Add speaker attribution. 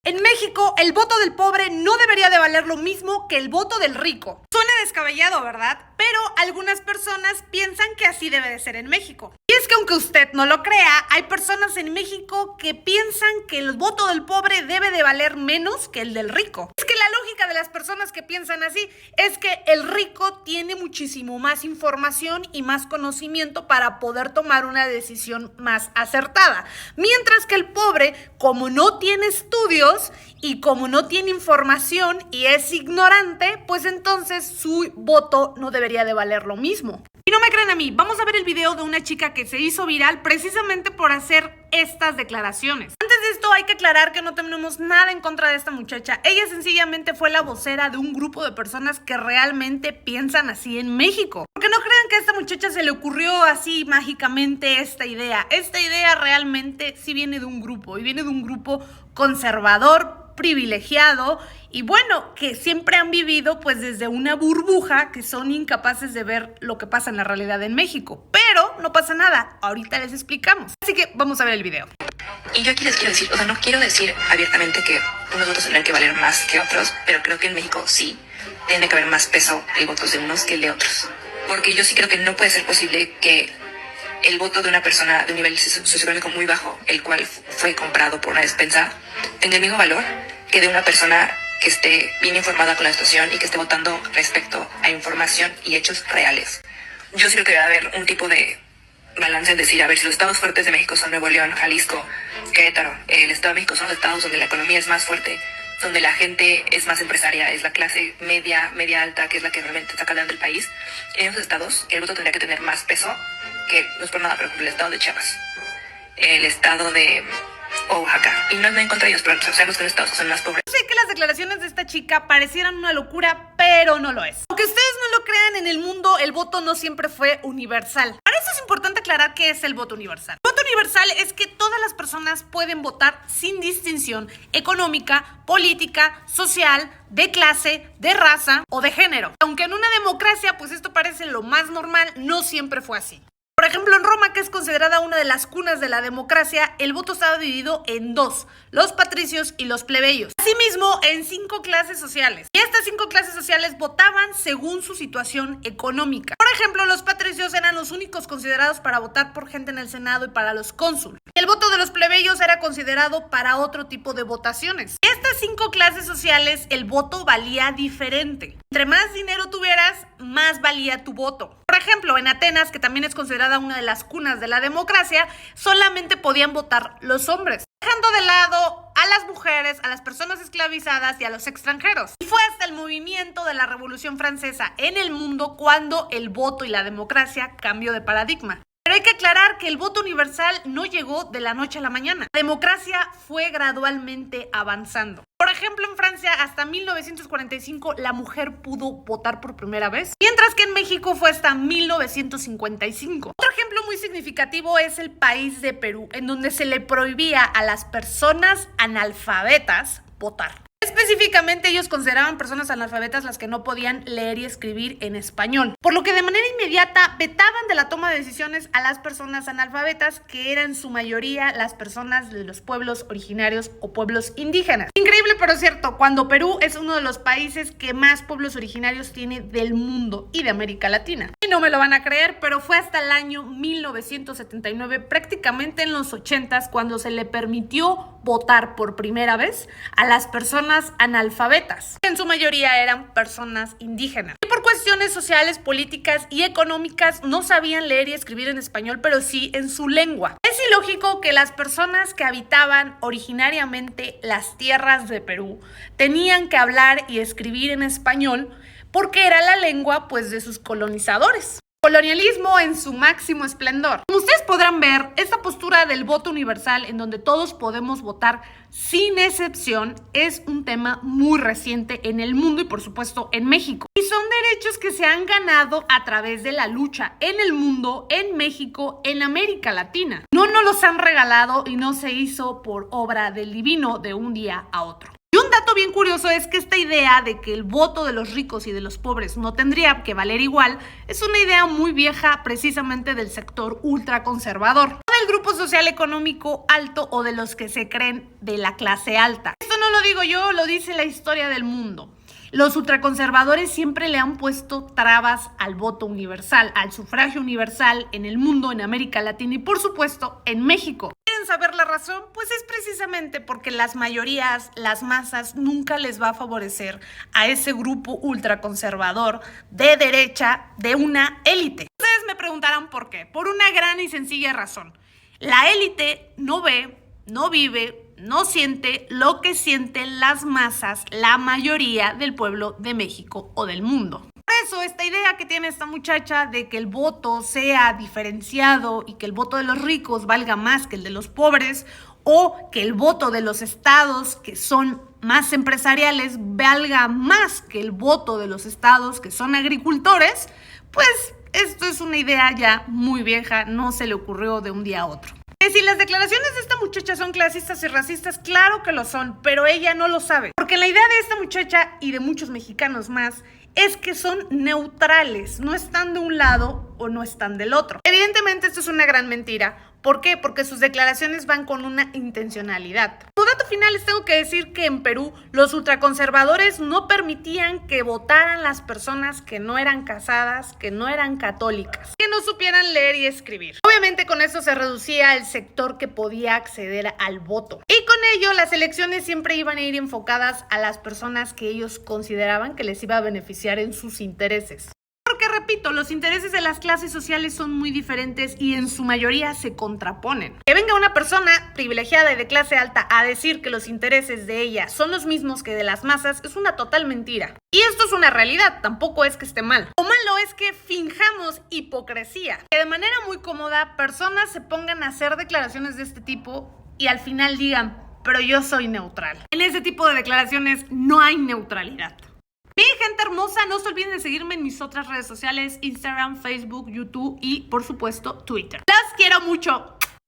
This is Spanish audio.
Speaker 1: En México, el voto del pobre no debería de valer lo mismo que el voto del rico. Suena descabellado, ¿verdad? Pero algunas personas piensan que así debe de ser en México. Y es que aunque usted no lo crea, hay personas en México que piensan que el voto del pobre debe de valer menos que el del rico. Es que la lógica de las personas que piensan así es que el rico tiene muchísimo más información y más conocimiento para poder tomar una decisión más acertada. Mientras que el pobre, como no tiene estudios y como no tiene información y es ignorante, pues entonces su voto no debería de valer lo mismo. Y no me creen a mí, vamos a ver el video de una chica que se hizo viral precisamente por hacer estas declaraciones. Antes de esto hay que aclarar que no tenemos nada en contra de esta muchacha. Ella sencillamente fue la vocera de un grupo de personas que realmente piensan así en México. Porque no crean que a esta muchacha se le ocurrió así mágicamente esta idea. Esta idea realmente sí viene de un grupo, y viene de un grupo conservador, privilegiado y bueno, que siempre han vivido pues desde una burbuja, que son incapaces de ver lo que pasa en la realidad en México. Pero no pasa nada, ahorita les explicamos. Así que vamos a ver el video.
Speaker 2: Y yo aquí les quiero decir, no quiero decir abiertamente que unos votos tendrán que valer más que otros, pero creo que en México sí tiene que haber más peso el voto de unos que el de otros. Porque yo sí creo que no puede ser posible que el voto de una persona de un nivel socioeconómico muy bajo, el cual fue comprado por una despensa, tenga el mismo valor que de una persona que esté bien informada con la situación y que esté votando respecto a información y hechos reales. Yo sí creo que debe haber un tipo de balance, es decir, a ver, si los estados fuertes de México son Nuevo León, Jalisco, Querétaro, el estado de México son los estados donde la economía es más fuerte, donde la gente es más empresaria, es la clase media alta, que es la que realmente está calando el país. En esos estados el voto tendría que tener más peso que, no es por nada, pero el estado de Chiapas, el estado de Oaxaca. Y no es en contra de ellos, pero sabemos que los estados son más pobres.
Speaker 1: Sé que las declaraciones de esta chica parecieran una locura, pero no lo es. Aunque ustedes no lo crean, en el mundo el voto no siempre fue universal. Para eso es importante aclarar qué es el voto universal. El voto universal es que todas las personas pueden votar sin distinción económica, política, social, de clase, de raza o de género. Aunque en una democracia, pues esto parece lo más normal, no siempre fue así. Por ejemplo, en Roma, que es considerada una de las cunas de la democracia, el voto estaba dividido en dos: los patricios y los plebeyos. Asimismo, en 5 clases sociales. Y estas 5 clases sociales votaban según su situación económica. Por ejemplo, los patricios eran los únicos considerados para votar por gente en el Senado y para los cónsules. El voto de los plebeyos era considerado para otro tipo de votaciones. En estas 5 clases sociales, el voto valía diferente. Entre más dinero tuvieras, más valía tu voto. Por ejemplo, en Atenas, que también es considerada una de las cunas de la democracia, solamente podían votar los hombres, dejando de lado a las mujeres, a las personas esclavizadas y a los extranjeros. Y fue hasta el movimiento de la Revolución Francesa en el mundo cuando el voto y la democracia cambió de paradigma. Pero hay que aclarar que el voto universal no llegó de la noche a la mañana. La democracia fue gradualmente avanzando. Por ejemplo, en Francia, hasta 1945, la mujer pudo votar por primera vez, mientras que en México fue hasta 1955. Otro ejemplo muy significativo es el país de Perú, en donde se le prohibía a las personas analfabetas votar. Específicamente, ellos consideraban personas analfabetas las que no podían leer y escribir en español, por lo que de manera inmediata vetaban de la toma de decisiones a las personas analfabetas, que eran en su mayoría las personas de los pueblos originarios o pueblos indígenas. Increíble, pero cierto, cuando Perú es uno de los países que más pueblos originarios tiene del mundo y de América Latina. Y no me lo van a creer, pero fue hasta el año 1979, prácticamente en los 80s, cuando se le permitió votar por primera vez a las personas analfabetas, que en su mayoría eran personas indígenas. Y por cuestiones sociales, políticas y económicas no sabían leer y escribir en español, pero sí en su lengua. Es ilógico que las personas que habitaban originariamente las tierras de Perú tenían que hablar y escribir en español porque era la lengua pues de sus colonizadores. Colonialismo en su máximo esplendor. Como ustedes podrán ver, esta postura del voto universal, en donde todos podemos votar sin excepción, es un tema muy reciente en el mundo y por supuesto en México. Y son derechos que se han ganado a través de la lucha en el mundo, en México, en América Latina. No nos los han regalado y no se hizo por obra del divino de un día a otro. Y un Un dato bien curioso es que esta idea de que el voto de los ricos y de los pobres no tendría que valer igual es una idea muy vieja precisamente del sector ultraconservador, o del grupo social económico alto o de los que se creen de la clase alta. Esto no lo digo yo, lo dice la historia del mundo. Los ultraconservadores siempre le han puesto trabas al voto universal, al sufragio universal en el mundo, en América Latina y por supuesto en México. ¿Quieren saber la razón? Pues es precisamente porque las mayorías, las masas, nunca les va a favorecer a ese grupo ultraconservador de derecha de una élite. Ustedes me preguntarán por qué. Por una gran y sencilla razón. La élite no ve, no vive, no siente lo que sienten las masas, la mayoría del pueblo de México o del mundo. Por eso, esta idea que tiene esta muchacha de que el voto sea diferenciado y que el voto de los ricos valga más que el de los pobres, o que el voto de los estados que son más empresariales valga más que el voto de los estados que son agricultores, pues esto es una idea ya muy vieja, no se le ocurrió de un día a otro. Si las declaraciones de esta muchacha son clasistas y racistas, claro que lo son, pero ella no lo sabe. Porque la idea de esta muchacha y de muchos mexicanos más es que son neutrales, no están de un lado o no están del otro. Evidentemente esto es una gran mentira. ¿Por qué? Porque sus declaraciones van con una intencionalidad. Como dato final les tengo que decir que en Perú los ultraconservadores no permitían que votaran las personas que no eran casadas, que no eran católicas, que no supieran leer y escribir. Obviamente con esto se reducía el sector que podía acceder al voto. Y con ello las elecciones siempre iban a ir enfocadas a las personas que ellos consideraban que les iba a beneficiar en sus intereses. Porque, repito, los intereses de las clases sociales son muy diferentes y en su mayoría se contraponen. Que venga una persona privilegiada y de clase alta a decir que los intereses de ella son los mismos que de las masas es una total mentira. Y esto es una realidad, tampoco es que esté mal. Lo malo es que finjamos hipocresía. Que de manera muy cómoda personas se pongan a hacer declaraciones de este tipo y al final digan, pero yo soy neutral. En ese tipo de declaraciones no hay neutralidad. Mi gente hermosa, no se olviden de seguirme en mis otras redes sociales, Instagram, Facebook, YouTube y por supuesto Twitter. Las quiero mucho.